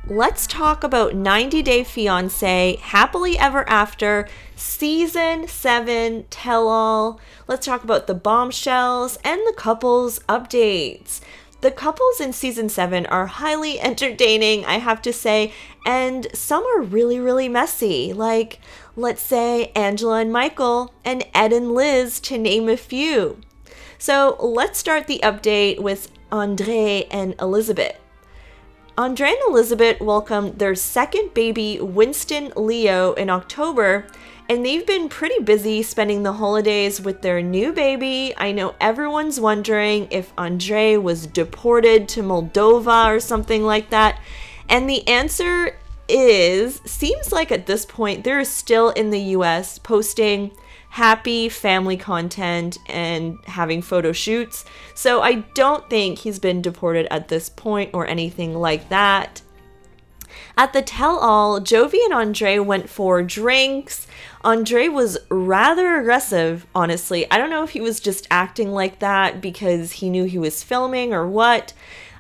let's talk about 90 Day Fiancé Happily Ever After Season 7 Tell-All. Let's talk about the bombshells and the couples updates. The couples in Season 7 are highly entertaining, I have to say, and some are really, really messy. Like, let's say Angela and Michael, and Ed and Liz, to name a few. So let's start the update with Andre and Elizabeth. Andre and Elizabeth welcomed their second baby, Winston Leo, in October, and they've been pretty busy spending the holidays with their new baby. I know everyone's wondering if Andre was deported to Moldova or something like that, and the answer seems like at this point they're still in the US posting happy family content and having photo shoots. So I don't think he's been deported at this point or anything like that. At the tell-all, Jovi and Andre went for drinks. Andre was rather aggressive, honestly. I don't know if he was just acting like that because he knew he was filming or what.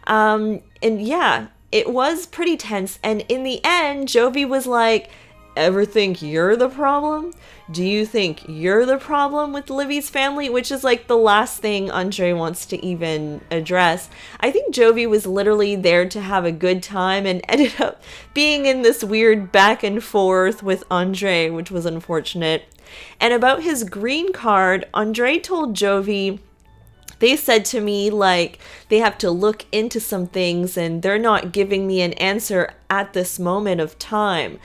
And yeah, it was pretty tense. And in the end, Jovi was like, "Ever think you're the problem? Do you think you're the problem with Livy's family?" Which is like the last thing Andre wants to even address. I think Jovi was literally there to have a good time and ended up being in this weird back and forth with Andre, which was unfortunate. And about his green card, Andre told Jovi, they said to me, like, they have to look into some things and they're not giving me an answer at this moment of time.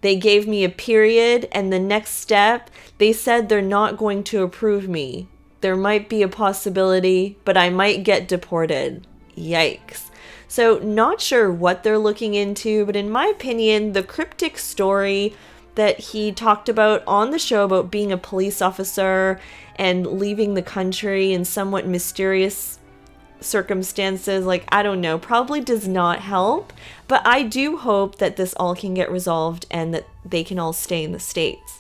They gave me a period, and the next step, they said they're not going to approve me. There might be a possibility, but I might get deported. Yikes. So not sure what they're looking into, but in my opinion, the cryptic story that he talked about on the show about being a police officer and leaving the country in somewhat mysterious circumstances, like, I don't know, probably does not help, but I do hope that this all can get resolved and that they can all stay in the States.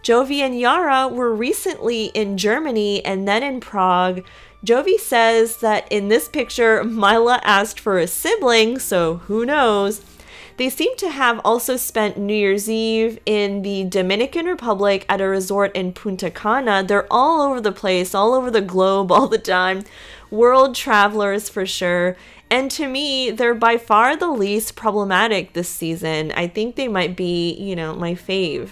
Jovi and Yara were recently in Germany and then in Prague. Jovi says that in this picture, Mila asked for a sibling, so who knows. They seem to have also spent New Year's Eve in the Dominican Republic at a resort in Punta Cana. They're all over the place, all over the globe, all the time. World travelers for sure. And to me, they're by far the least problematic this season. I think they might be, my fave.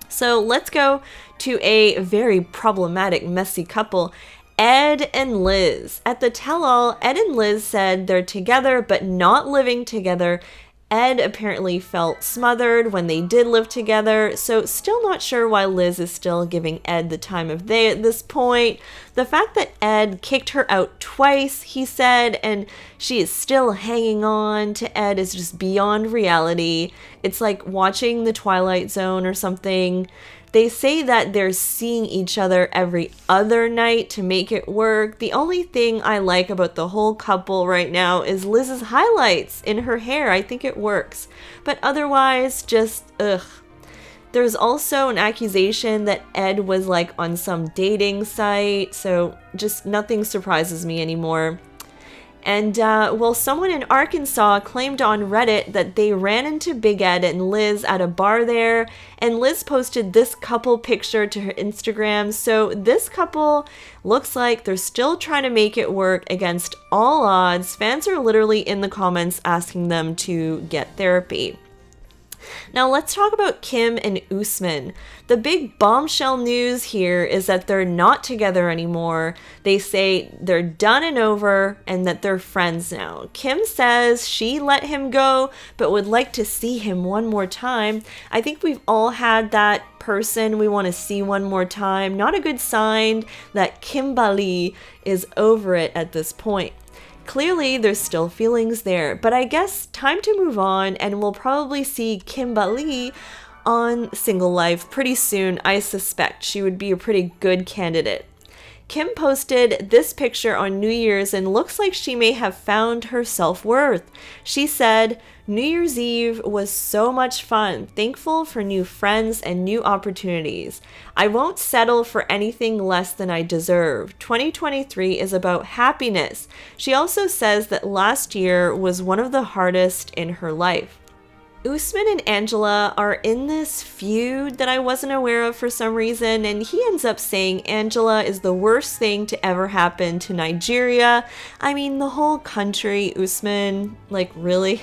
So let's go to a very problematic, messy couple. Ed and Liz. At the tell-all, Ed and Liz said they're together but not living together. Ed apparently felt smothered when they did live together, so still not sure why Liz is still giving Ed the time of day at this point. The fact that Ed kicked her out twice, he said, and she is still hanging on to Ed is just beyond reality. It's like watching The Twilight Zone or something. They say that they're seeing each other every other night to make it work. The only thing I like about the whole couple right now is Liz's highlights in her hair. I think it works. But otherwise, just ugh. There's also an accusation that Ed was like on some dating site, so just nothing surprises me anymore. And, someone in Arkansas claimed on Reddit that they ran into Big Ed and Liz at a bar there, and Liz posted this couple picture to her Instagram. So this couple looks like they're still trying to make it work against all odds. Fans are literally in the comments asking them to get therapy. Now let's talk about Kim and Usman. The big bombshell news here is that they're not together anymore. They say they're done and over and that they're friends now. Kim says she let him go but would like to see him one more time. I think we've all had that person we want to see one more time. Not a good sign that Kimberly is over it at this point. Clearly, there's still feelings there, but I guess time to move on, and we'll probably see Kimberly on Single Life pretty soon. I suspect she would be a pretty good candidate. Kim posted this picture on New Year's and looks like she may have found her self-worth. She said, "New Year's Eve was so much fun. Thankful for new friends and new opportunities. I won't settle for anything less than I deserve. 2023 is about happiness." She also says that last year was one of the hardest in her life. Usman and Angela are in this feud that I wasn't aware of for some reason, and he ends up saying Angela is the worst thing to ever happen to Nigeria. I mean, the whole country, Usman, like, really?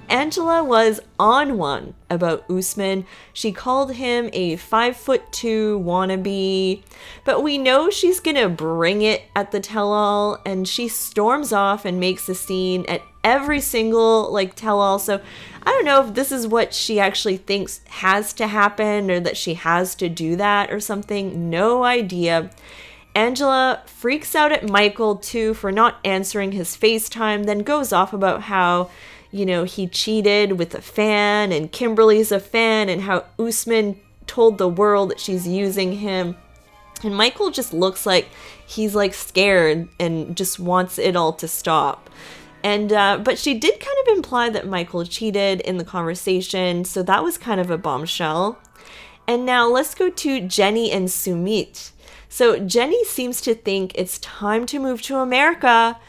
Angela was on one about Usman. She called him a 5'2" wannabe, but we know she's gonna bring it at the tell-all, and she storms off and makes a scene at every single tell-all. So I don't know if this is what she actually thinks has to happen or that she has to do that or something. No idea. Angela freaks out at Michael too for not answering his FaceTime, then goes off about how, he cheated with a fan and Kimberly's a fan and how Usman told the world that she's using him. And Michael just looks like he's scared and just wants it all to stop. And but she did kind of imply that Michael cheated in the conversation, so that was kind of a bombshell. And now let's go to Jenny and Sumit. So Jenny seems to think it's time to move to America,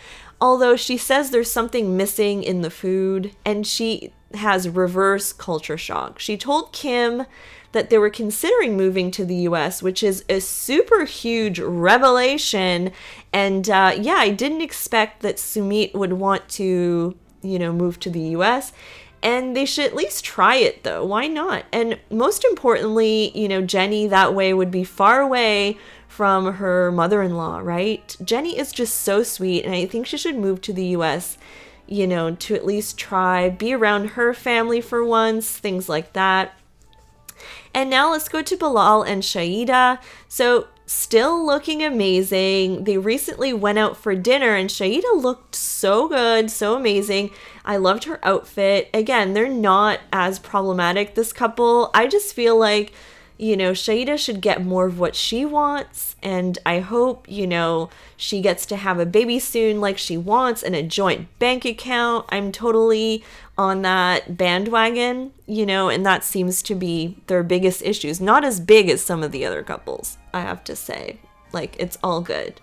although she says there's something missing in the food, and she has reverse culture shock. She told Kim that they were considering moving to the US, which is a super huge revelation. And I didn't expect that Sumit would want to, move to the US. And they should at least try it, though. Why not? And most importantly, Jenny that way would be far away from her mother-in-law, right? Jenny is just so sweet, and I think she should move to the US, to at least try, be around her family for once, things like that. And now let's go to Bilal and Shaida. So still looking amazing. They recently went out for dinner and Shaida looked so good, so amazing. I loved her outfit. Again, they're not as problematic, this couple. I just feel like, Shaida should get more of what she wants. And I hope, she gets to have a baby soon like she wants and a joint bank account. I'm totally on that bandwagon, and that seems to be their biggest issues. Not as big as some of the other couples, I have to say. It's all good.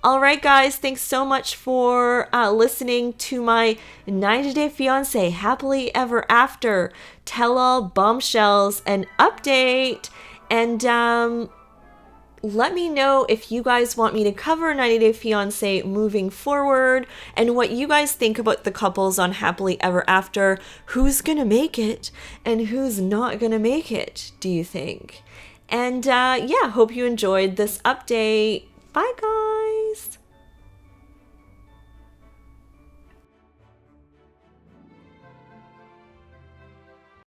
All right, guys, thanks so much for listening to my 90-Day Fiancé Happily Ever After tell-all bombshells and update. And let me know if you guys want me to cover 90-Day Fiancé moving forward and what you guys think about the couples on Happily Ever After. Who's gonna make it and who's not gonna make it, do you think? And hope you enjoyed this update. Bye, guys.